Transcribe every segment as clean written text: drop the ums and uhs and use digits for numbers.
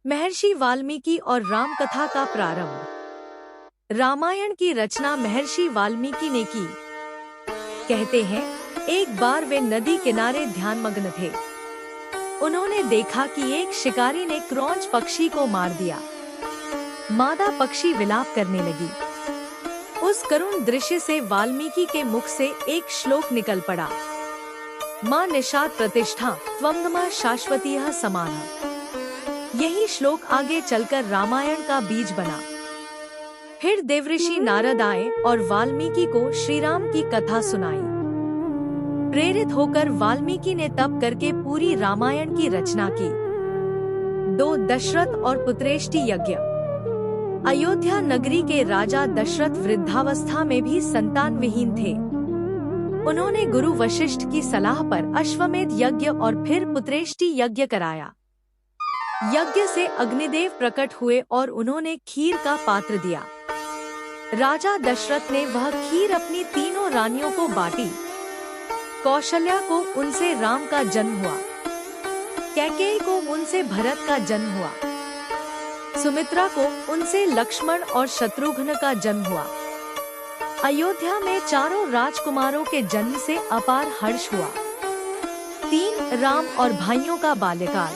महर्षि वाल्मीकि और राम कथा का प्रारंभ। रामायण की रचना महर्षि वाल्मीकि ने की। कहते हैं, एक बार वे नदी किनारे ध्यानमग्न थे। उन्होंने देखा कि एक शिकारी ने क्रौंच पक्षी को मार दिया। मादा पक्षी विलाप करने लगी। उस करुण दृश्य से वाल्मीकि के मुख से एक श्लोक निकल पड़ा। मां निषाद प्रतिष्ठा त्वंगमा शाश्वतीयः समानः। यही श्लोक आगे चलकर रामायण का बीज बना। फिर देवऋषि नारद आए और वाल्मीकि को श्रीराम की कथा सुनाई। प्रेरित होकर वाल्मीकि ने तप करके पूरी रामायण की रचना की। 2 दशरथ और पुत्रेष्टि यज्ञ। अयोध्या नगरी के राजा दशरथ वृद्धावस्था में भी संतान विहीन थे। उन्होंने गुरु वशिष्ठ की सलाह पर अश्वमेध यज्ञ और फिर पुत्रेष्टि यज्ञ कराया। यज्ञ से अग्निदेव प्रकट हुए और उन्होंने खीर का पात्र दिया। राजा दशरथ ने वह खीर अपनी 3 रानियों को बांटी। कौशल्या को उनसे राम का जन्म हुआ। कैकेयी को उनसे भरत का जन्म हुआ। सुमित्रा को उनसे लक्ष्मण और शत्रुघ्न का जन्म हुआ। अयोध्या में 4 राजकुमारों के जन्म से अपार हर्ष हुआ। 3 राम और भाइयों का बाल्यकाल।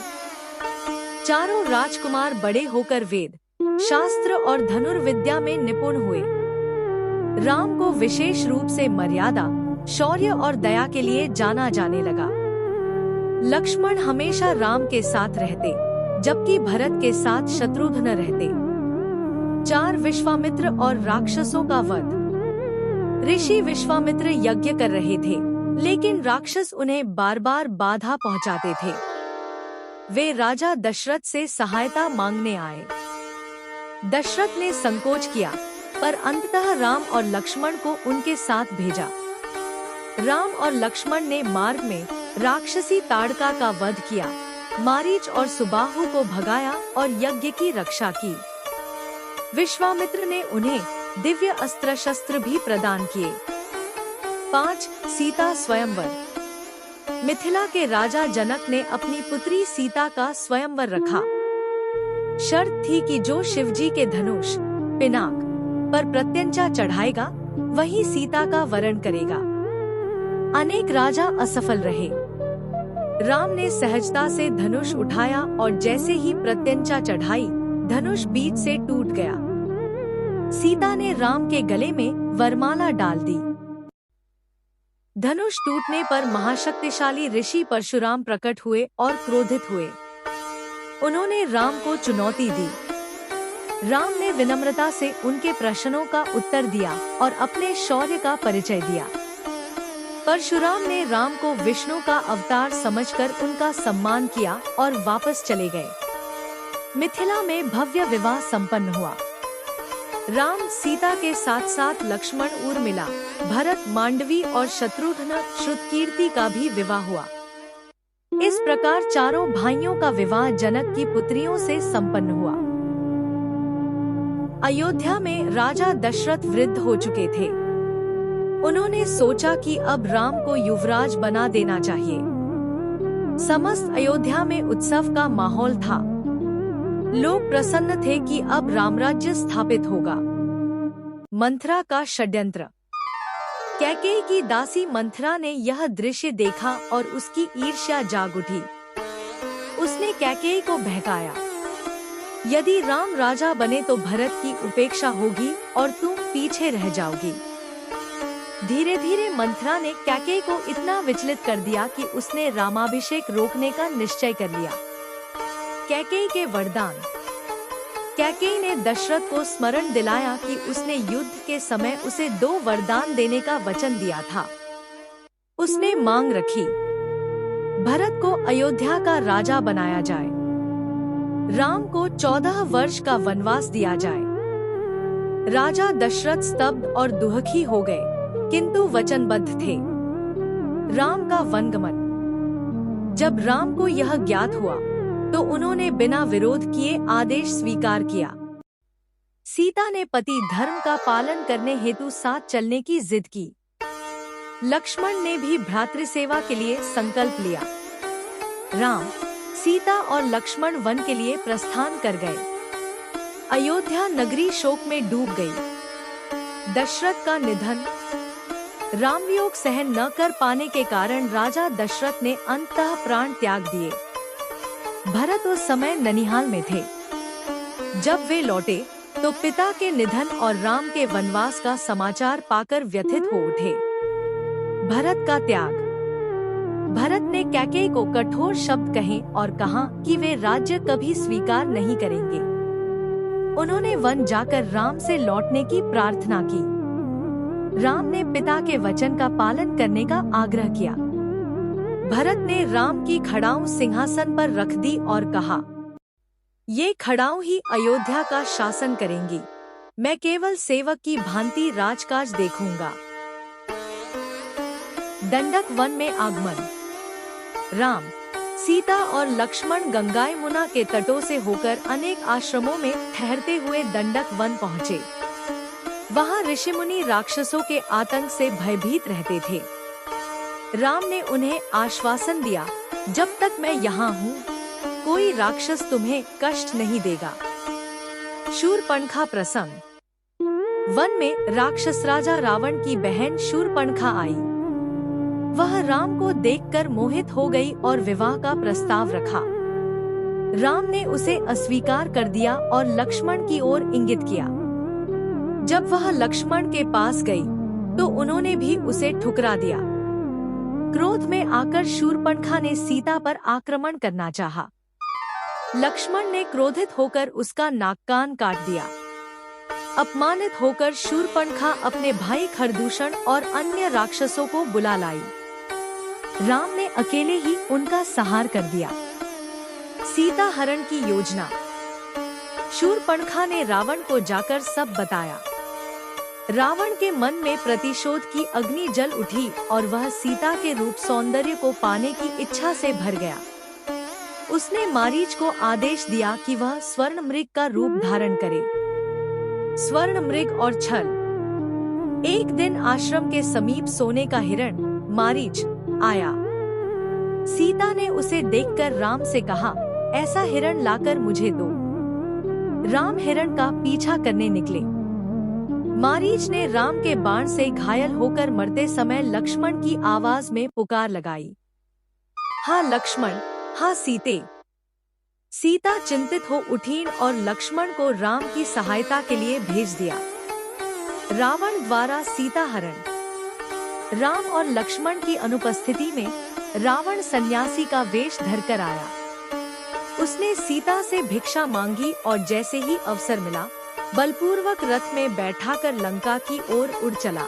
4 राजकुमार बड़े होकर वेद, शास्त्र और धनुर्विद्या में निपुण हुए। राम को विशेष रूप से मर्यादा, शौर्य और दया के लिए जाना जाने लगा। लक्ष्मण हमेशा राम के साथ रहते, जबकि भरत के साथ शत्रुघ्न रहते। 4 विश्वामित्र और राक्षसों का वध। ऋषि विश्वामित्र यज्ञ कर रहे थे, लेकिन राक्षस उन्हें बार बार बाधा पहुंचाते थे। वे राजा दशरथ से सहायता मांगने आए। दशरथ ने संकोच किया, पर अंततः राम और लक्ष्मण को उनके साथ भेजा। राम और लक्ष्मण ने मार्ग में राक्षसी ताड़का का वध किया, मारीच और सुबाहु को भगाया और यज्ञ की रक्षा की। विश्वामित्र ने उन्हें दिव्य अस्त्र शस्त्र भी प्रदान किए। 5 सीता स्वयंवर। मिथिला के राजा जनक ने अपनी पुत्री सीता का स्वयंवर रखा। शर्त थी कि जो शिवजी के धनुष, पिनाक पर प्रत्यंचा चढ़ाएगा, वही सीता का वरण करेगा। अनेक राजा असफल रहे। राम ने सहजता से धनुष उठाया और जैसे ही प्रत्यंचा चढ़ाई, धनुष बीच से टूट गया। सीता ने राम के गले में वरमाला डाल दी। धनुष टूटने पर महाशक्तिशाली ऋषि परशुराम प्रकट हुए और क्रोधित हुए। उन्होंने राम को चुनौती दी। राम ने विनम्रता से उनके प्रश्नों का उत्तर दिया और अपने शौर्य का परिचय दिया। परशुराम ने राम को विष्णु का अवतार समझकर उनका सम्मान किया और वापस चले गए। मिथिला में भव्य विवाह संपन्न हुआ। राम सीता के साथ साथ लक्ष्मण उर्मिला, भरत मांडवी और शत्रुघ्न श्रुतकीर्ति का भी विवाह हुआ। इस प्रकार 4 भाइयों का विवाह जनक की पुत्रियों से संपन्न हुआ। अयोध्या में राजा दशरथ वृद्ध हो चुके थे। उन्होंने सोचा कि अब राम को युवराज बना देना चाहिए। समस्त अयोध्या में उत्सव का माहौल था। लोग प्रसन्न थे कि अब रामराज्य स्थापित होगा। मंथरा का षड्यंत्र। कैकेयी की दासी मंथरा ने यह दृश्य देखा और उसकी ईर्ष्या जाग उठी। उसने कैकेयी को बहकाया, यदि राम राजा बने तो भरत की उपेक्षा होगी और तुम पीछे रह जाओगी। धीरे धीरे मंथरा ने कैकेयी को इतना विचलित कर दिया कि उसने रामाभिषेक रोकने का निश्चय कर लिया। कैकेयी के वरदान। कैकेयी ने दशरथ को स्मरण दिलाया कि उसने युद्ध के समय उसे 2 वरदान देने का वचन दिया था। उसने मांग रखी, भरत को अयोध्या का राजा बनाया जाए, राम को 14 वर्ष का वनवास दिया जाए। राजा दशरथ स्तब्ध और दुखी हो गए, किंतु वचनबद्ध थे। राम का वनगमन। जब राम को यह ज्ञात हुआ, तो उन्होंने बिना विरोध किए आदेश स्वीकार किया। सीता ने पति धर्म का पालन करने हेतु साथ चलने की जिद की। लक्ष्मण ने भी भ्रातृसेवा के लिए संकल्प लिया। राम सीता और लक्ष्मण वन के लिए प्रस्थान कर गए। अयोध्या नगरी शोक में डूब गई। दशरथ का निधन। रामवियोग सहन न कर पाने के कारण राजा दशरथ ने अंततः प्राण त्याग दिए। भरत उस समय ननिहाल में थे। जब वे लौटे तो पिता के निधन और राम के वनवास का समाचार पाकर व्यथित हो उठे। भरत का त्याग। भरत ने कैकेयी को कठोर शब्द कहे और कहा कि वे राज्य कभी स्वीकार नहीं करेंगे। उन्होंने वन जाकर राम से लौटने की प्रार्थना की। राम ने पिता के वचन का पालन करने का आग्रह किया। भरत ने राम की खड़ाऊं सिंहासन पर रख दी और कहा, ये खड़ाऊं ही अयोध्या का शासन करेंगी। मैं केवल सेवक की भांति राजकाज देखूंगा। दंडक वन में आगमन। राम, सीता और लक्ष्मण गंगा यमुना के तटों से होकर अनेक आश्रमों में ठहरते हुए दंडक वन पहुँचे। वहाँ ऋषि मुनि राक्षसों के आतंक से भयभीत रहते थे। राम ने उन्हें आश्वासन दिया, जब तक मैं यहाँ हूँ कोई राक्षस तुम्हें कष्ट नहीं देगा। शूर्पणखा प्रसंग। वन में राक्षस राजा रावण की बहन शूर्पणखा आई। वह राम को देखकर मोहित हो गई और विवाह का प्रस्ताव रखा। राम ने उसे अस्वीकार कर दिया और लक्ष्मण की ओर इंगित किया। जब वह लक्ष्मण के पास गई तो उन्होंने भी उसे ठुकरा दिया। क्रोध में आकर शूर्पणखा ने सीता पर आक्रमण करना चाहा। लक्ष्मण ने क्रोधित होकर उसका नाक कान काट दिया। अपमानित होकर शूर्पणखा अपने भाई खरदूषण और अन्य राक्षसों को बुला लाई। राम ने अकेले ही उनका संहार कर दिया। सीता हरण की योजना। शूर्पणखा ने रावण को जाकर सब बताया। रावण के मन में प्रतिशोध की अग्नि जल उठी और वह सीता के रूप सौंदर्य को पाने की इच्छा से भर गया। उसने मारीच को आदेश दिया कि वह स्वर्ण मृग का रूप धारण करे। स्वर्ण मृग और छल। एक दिन आश्रम के समीप सोने का हिरण मारीच आया। सीता ने उसे देखकर राम से कहा, ऐसा हिरण लाकर मुझे दो। राम हिरण का पीछा करने निकले। मारीच ने राम के बाण से घायल होकर मरते समय लक्ष्मण की आवाज में पुकार लगाई, हाँ लक्ष्मण, हाँ सीते। सीता चिंतित हो उठी और लक्ष्मण को राम की सहायता के लिए भेज दिया। रावण द्वारा सीता हरण। राम और लक्ष्मण की अनुपस्थिति में रावण सन्यासी का वेश धरकर आया। उसने सीता से भिक्षा मांगी और जैसे ही अवसर मिला बलपूर्वक रथ में बैठाकर लंका की ओर उड़ चला।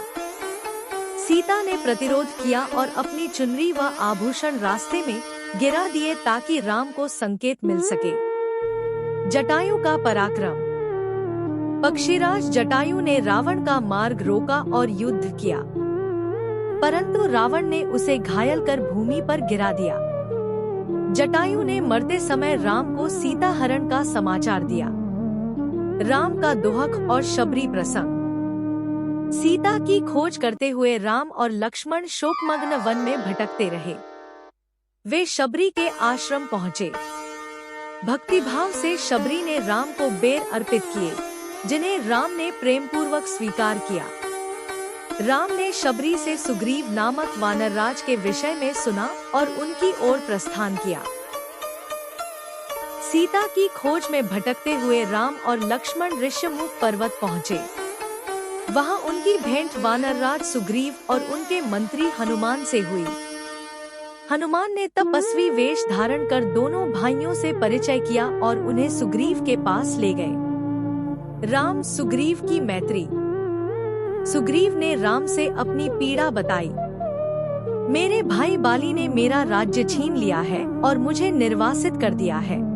सीता ने प्रतिरोध किया और अपनी चुनरी व आभूषण रास्ते में गिरा दिए ताकि राम को संकेत मिल सके। जटायु का पराक्रम। पक्षीराज जटायु ने रावण का मार्ग रोका और युद्ध किया, परंतु रावण ने उसे घायल कर भूमि पर गिरा दिया। जटायु ने मरते समय राम को सीता हरण का समाचार दिया। राम का दोहक और शबरी प्रसंग। सीता की खोज करते हुए राम और लक्ष्मण शोकमग्न वन में भटकते रहे। वे शबरी के आश्रम पहुँचे। भक्तिभाव से शबरी ने राम को बेर अर्पित किए, जिन्हें राम ने प्रेमपूर्वक स्वीकार किया। राम ने शबरी से सुग्रीव नामक वानरराज के विषय में सुना और उनकी ओर प्रस्थान किया। सीता की खोज में भटकते हुए राम और लक्ष्मण ऋष्यमुख पर्वत पहुँचे। वहां उनकी भेंट वानरराज सुग्रीव और उनके मंत्री हनुमान से हुई। हनुमान ने तपस्वी वेश धारण कर दोनों भाइयों से परिचय किया और उन्हें सुग्रीव के पास ले गए। राम सुग्रीव की मैत्री। सुग्रीव ने राम से अपनी पीड़ा बताई। मेरे भाई बाली ने मेरा राज्य छीन लिया है और मुझे निर्वासित कर दिया है।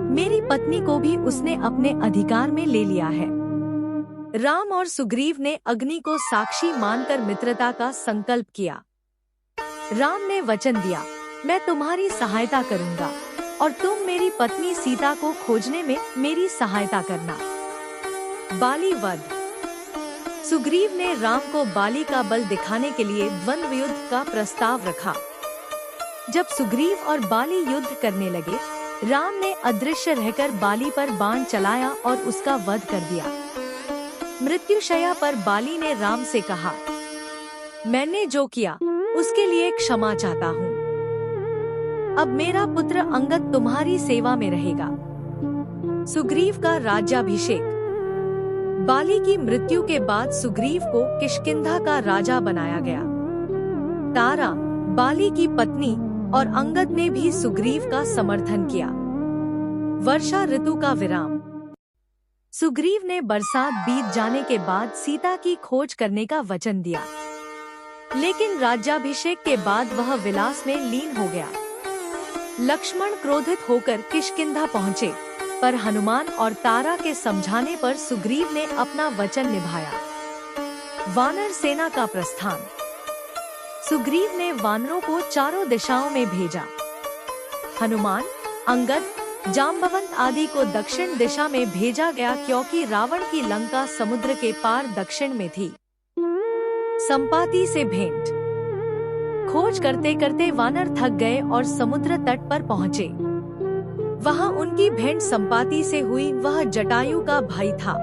मेरी पत्नी को भी उसने अपने अधिकार में ले लिया है। राम और सुग्रीव ने अग्नि को साक्षी मानकर मित्रता का संकल्प किया। राम ने वचन दिया, मैं तुम्हारी सहायता करूंगा और तुम मेरी पत्नी सीता को खोजने में मेरी सहायता करना। बाली वध। सुग्रीव ने राम को बाली का बल दिखाने के लिए द्वंद्व युद्ध का प्रस्ताव रखा। जब सुग्रीव और बाली युद्ध करने लगे, राम ने अदृश्य रहकर बाली पर बाण चलाया और उसका वध कर दिया। मृत्युशैया पर बाली ने राम से कहा, मैंने जो किया उसके लिए क्षमा चाहता हूँ। अब मेरा पुत्र अंगद तुम्हारी सेवा में रहेगा। सुग्रीव का राज्याभिषेक। बाली की मृत्यु के बाद सुग्रीव को किष्किंधा का राजा बनाया गया। तारा, बाली की पत्नी और अंगद ने भी सुग्रीव का समर्थन किया। वर्षा ऋतु का विराम। सुग्रीव ने बरसात बीत जाने के बाद सीता की खोज करने का वचन दिया, लेकिन राज्याभिषेक के बाद वह विलास में लीन हो गया। लक्ष्मण क्रोधित होकर किष्किंधा पहुँचे, पर हनुमान और तारा के समझाने पर सुग्रीव ने अपना वचन निभाया। वानर सेना का प्रस्थान। सुग्रीव ने वानरों को चारों दिशाओं में भेजा। हनुमान, अंगद, जाम्बवंत आदि को दक्षिण दिशा में भेजा गया, क्योंकि रावण की लंका समुद्र के पार दक्षिण में थी। संपाति से भेंट। खोज करते करते वानर थक गए और समुद्र तट पर पहुँचे। वहाँ उनकी भेंट संपाति से हुई। वह जटायु का भाई था।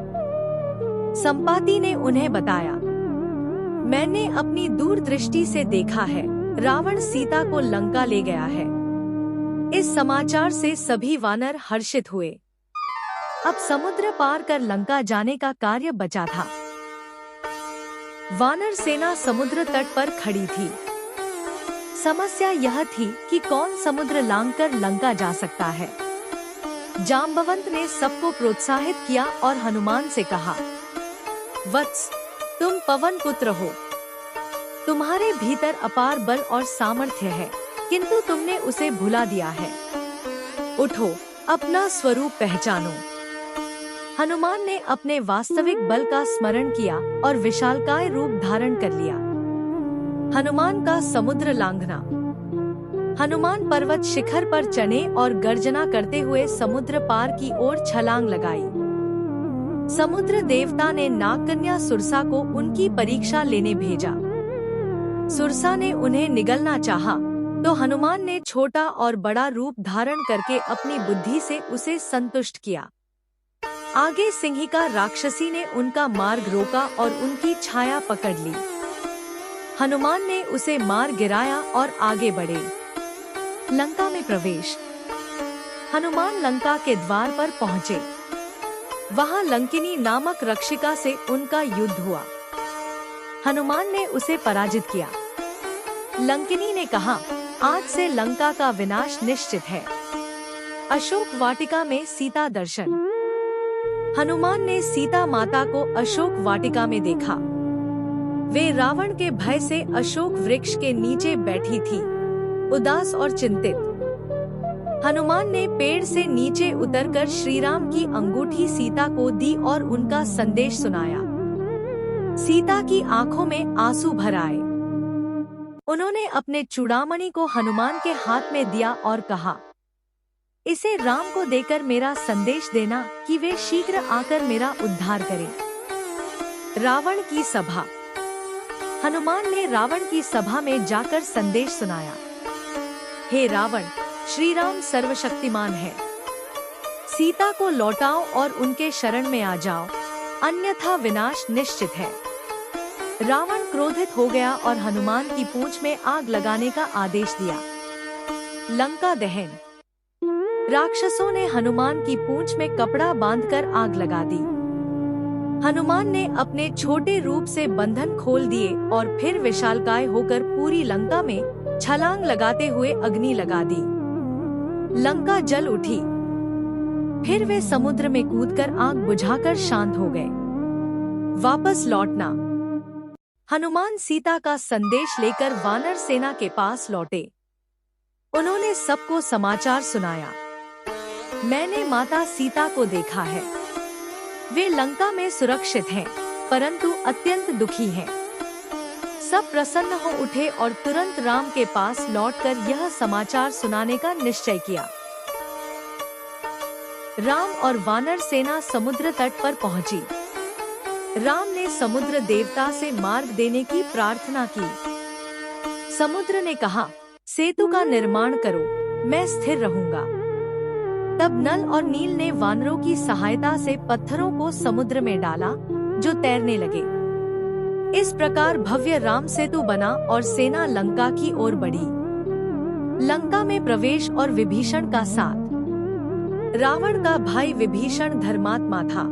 संपाति ने उन्हें बताया, मैंने अपनी दूरदृष्टि से देखा है, रावण सीता को लंका ले गया है। इस समाचार से सभी वानर हर्षित हुए। अब समुद्र पार कर लंका जाने का कार्य बचा था। वानर सेना समुद्र तट पर खड़ी थी। समस्या यह थी कि कौन समुद्र लांघकर लंका जा सकता है। जाम्बवंत ने सबको प्रोत्साहित किया और हनुमान से कहा, वत्स, तुम पवन पुत्र हो, तुम्हारे भीतर अपार बल और सामर्थ्य है, किंतु तुमने उसे भुला दिया है। उठो, अपना स्वरूप पहचानो। हनुमान ने अपने वास्तविक बल का स्मरण किया और विशालकाय रूप धारण कर लिया। हनुमान का समुद्र लांघना। हनुमान पर्वत शिखर पर चढ़े और गर्जना करते हुए समुद्र पार की ओर छलांग लगाई। समुद्र देवता ने नागकन्या सुरसा को उनकी परीक्षा लेने भेजा। सुरसा ने उन्हें निगलना चाहा, तो हनुमान ने छोटा और बड़ा रूप धारण करके अपनी बुद्धि से उसे संतुष्ट किया। आगे सिंहिका राक्षसी ने उनका मार्ग रोका और उनकी छाया पकड़ ली। हनुमान ने उसे मार गिराया और आगे बढ़े। लंका में प्रवेश। हनुमान लंका के द्वार पर पहुँचे। वहाँ लंकिनी नामक रक्षिका से उनका युद्ध हुआ। हनुमान ने उसे पराजित किया। लंकिनी ने कहा, आज से लंका का विनाश निश्चित है। अशोक वाटिका में सीता दर्शन। हनुमान ने सीता माता को अशोक वाटिका में देखा। वे रावण के भय से अशोक वृक्ष के नीचे बैठी थी, उदास और चिंतित। हनुमान ने पेड़ से नीचे उतरकर श्रीराम की अंगूठी सीता को दी और उनका संदेश सुनाया। सीता की आंखों में आंसू भर आए। उन्होंने अपने चूड़ामणि को हनुमान के हाथ में दिया और कहा, इसे राम को देकर मेरा संदेश देना कि वे शीघ्र आकर मेरा उद्धार करें। रावण की सभा। हनुमान ने रावण की सभा में जाकर संदेश सुनाया। हे रावण, श्री राम सर्वशक्तिमान है। सीता को लौटाओ और उनके शरण में आ जाओ, अन्यथा विनाश निश्चित है। रावण क्रोधित हो गया और हनुमान की पूंछ में आग लगाने का आदेश दिया। लंका दहन। राक्षसों ने हनुमान की पूंछ में कपड़ा बांधकर आग लगा दी। हनुमान ने अपने छोटे रूप से बंधन खोल दिए और फिर विशालकाय होकर पूरी लंका में छलांग लगाते हुए अग्नि लगा दी। लंका जल उठी। फिर वे समुद्र में कूदकर आग बुझाकर शांत हो गए। वापस लौटना। हनुमान सीता का संदेश लेकर वानर सेना के पास लौटे। उन्होंने सबको समाचार सुनाया। मैंने माता सीता को देखा है। वे लंका में सुरक्षित हैं, परंतु अत्यंत दुखी हैं। सब प्रसन्न हो उठे और तुरंत राम के पास लौटकर यह समाचार सुनाने का निश्चय किया। राम और वानर सेना समुद्र तट पर पहुंची। राम ने समुद्र देवता से मार्ग देने की प्रार्थना की। समुद्र ने कहा, सेतु का निर्माण करो, मैं स्थिर रहूंगा। तब नल और नील ने वानरों की सहायता से पत्थरों को समुद्र में डाला, जो तैरने लगे। इस प्रकार भव्य राम सेतु बना और सेना लंका की ओर बढ़ी। लंका में प्रवेश और विभीषण का साथ। रावण का भाई विभीषण धर्मात्मा था।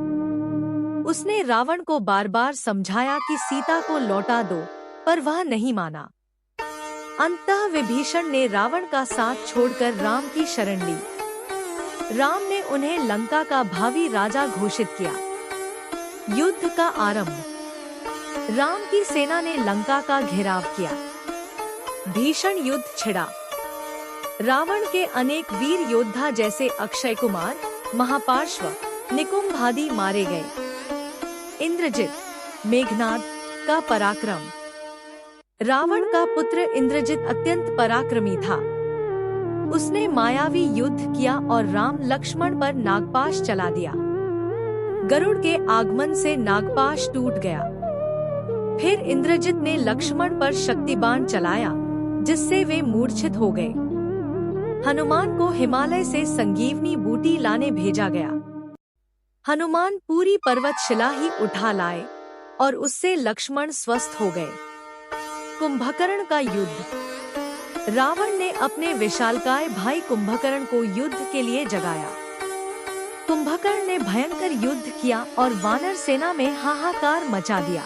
उसने रावण को बार बार समझाया कि सीता को लौटा दो, पर वह नहीं माना। अंततः विभीषण ने रावण का साथ छोड़कर राम की शरण ली। राम ने उन्हें लंका का भावी राजा घोषित किया। युद्ध का आरंभ। राम की सेना ने लंका का घेराव किया। भीषण युद्ध छिड़ा। रावण के अनेक वीर योद्धा जैसे अक्षय कुमार, महापार्श्व, निकुंभ आदि मारे गए। इंद्रजित, मेघनाद का पराक्रम। रावण का पुत्र इंद्रजित अत्यंत पराक्रमी था। उसने मायावी युद्ध किया और राम लक्ष्मण पर नागपाश चला दिया। गरुड़ के आगमन से नागपाश टूट गया। फिर इंद्रजित ने लक्ष्मण पर शक्तिबाण चलाया, जिससे वे मूर्छित हो गए। हनुमान को हिमालय से संजीवनी बूटी लाने भेजा गया। हनुमान पूरी पर्वतशिला ही उठा लाए और उससे लक्ष्मण स्वस्थ हो गए। कुंभकर्ण का युद्ध। रावण ने अपने विशालकाय भाई कुंभकर्ण को युद्ध के लिए जगाया। कुंभकर्ण ने भयंकर युद्ध किया और वानर सेना में हाहाकार मचा दिया,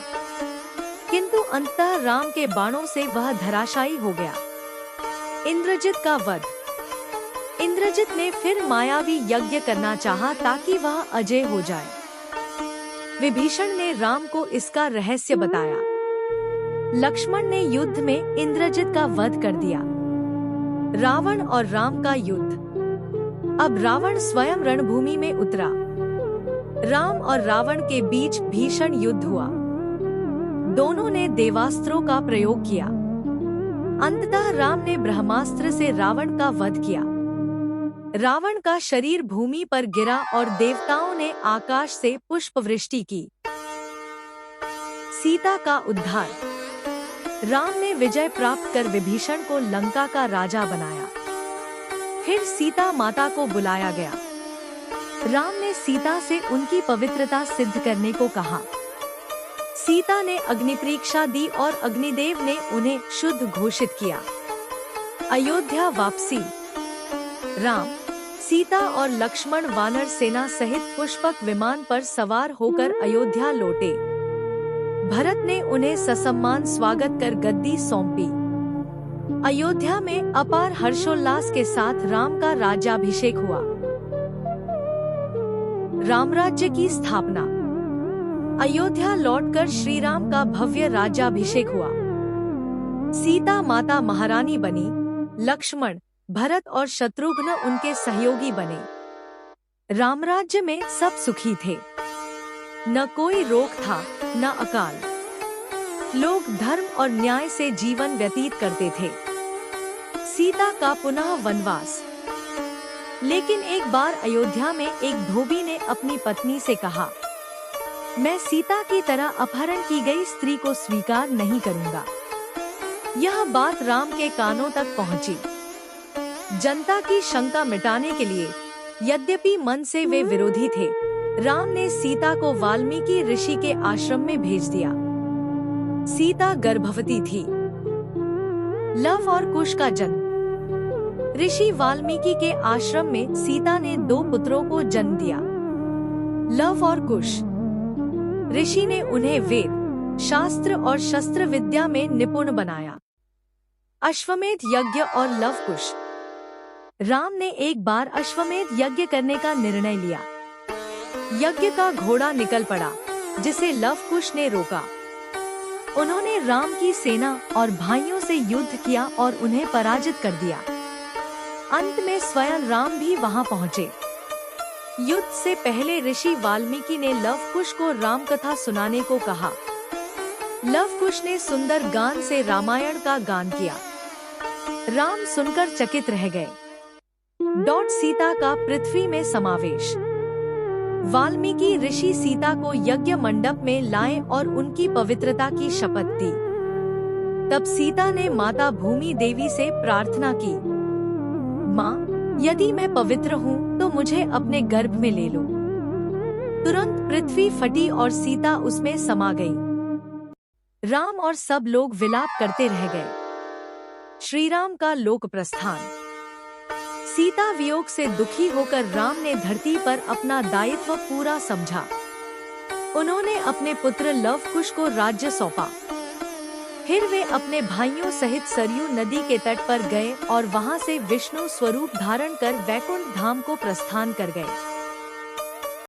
किंतु अंततः राम के बाणों से वह धराशायी हो गया। इंद्रजित का वध। इंद्रजित ने फिर मायावी यज्ञ करना चाहा ताकि वह अजय हो जाए। विभीषण ने राम को इसका रहस्य बताया। लक्ष्मण ने युद्ध में इंद्रजित का वध कर दिया। रावण और राम का युद्ध। अब रावण स्वयं रणभूमि में उतरा। राम और रावण के बीच भीषण युद्ध हुआ। दोनों ने देवास्त्रों का प्रयोग किया। अंततः राम ने ब्रह्मास्त्र से रावण का वध किया। रावण का शरीर भूमि पर गिरा और देवताओं ने आकाश से पुष्पवृष्टि की। सीता का उद्धार। राम ने विजय प्राप्त कर विभीषण को लंका का राजा बनाया। फिर सीता माता को बुलाया गया। राम ने सीता से उनकी पवित्रता सिद्ध करने को कहा। सीता ने अग्नि परीक्षा दी और अग्निदेव ने उन्हें शुद्ध घोषित किया। अयोध्या वापसी। राम, सीता और लक्ष्मण वानर सेना सहित पुष्पक विमान पर सवार होकर अयोध्या लौटे। भरत ने उन्हें ससम्मान स्वागत कर गद्दी सौंपी। अयोध्या में अपार हर्षोल्लास के साथ राम का राज्याभिषेक हुआ। रामराज्य की स्थापना। अयोध्या लौटकर श्री राम का भव्य राज्याभिषेक हुआ। सीता माता महारानी बनी। लक्ष्मण, भरत और शत्रुघ्न उनके सहयोगी बने। रामराज्य में सब सुखी थे। न कोई रोग था, न अकाल। लोग धर्म और न्याय से जीवन व्यतीत करते थे। सीता का पुनः वनवास। लेकिन एक बार अयोध्या में एक धोबी ने अपनी पत्नी से कहा, मैं सीता की तरह अपहरण की गई स्त्री को स्वीकार नहीं करूंगा। यह बात राम के कानों तक पहुंची। जनता की शंका मिटाने के लिए, यद्यपि मन से वे विरोधी थे, राम ने सीता को वाल्मीकि ऋषि के आश्रम में भेज दिया। सीता गर्भवती थी। लव और कुश का जन्म। ऋषि वाल्मीकि के आश्रम में सीता ने 2 पुत्रों को जन्म दिया, लव और कुश। ऋषि ने उन्हें वेद, शास्त्र और शस्त्र विद्या में निपुण बनाया। अश्वमेध यज्ञ और लव कुश। राम ने एक बार अश्वमेध यज्ञ करने का निर्णय लिया। यज्ञ का घोड़ा निकल पड़ा, जिसे लव कुश ने रोका। उन्होंने राम की सेना और भाइयों से युद्ध किया और उन्हें पराजित कर दिया। अंत में स्वयं राम भी वहां पहुंचे। युद्ध से पहले ऋषि वाल्मीकि ने लव कुश को राम कथा सुनाने को कहा। लव कुश ने सुंदर गान से रामायण का गान किया। राम सुनकर चकित रह गए। सीता का पृथ्वी में समावेश। वाल्मीकि ऋषि सीता को यज्ञ मंडप में लाए और उनकी पवित्रता की शपथ दी। तब सीता ने माता भूमि देवी से प्रार्थना की, माँ, यदि मैं पवित्र हूँ तो मुझे अपने गर्भ में ले लो। तुरंत पृथ्वी फटी और सीता उसमें समा गई। राम और सब लोग विलाप करते रह गए। श्री राम का लोक प्रस्थान। सीता वियोग से दुखी होकर राम ने धरती पर अपना दायित्व पूरा समझा। उन्होंने अपने पुत्र लव कुश को राज्य सौंपा। फिर वे अपने भाइयों सहित सरयू नदी के तट पर गए और वहां से विष्णु स्वरूप धारण कर वैकुंठ धाम को प्रस्थान कर गए।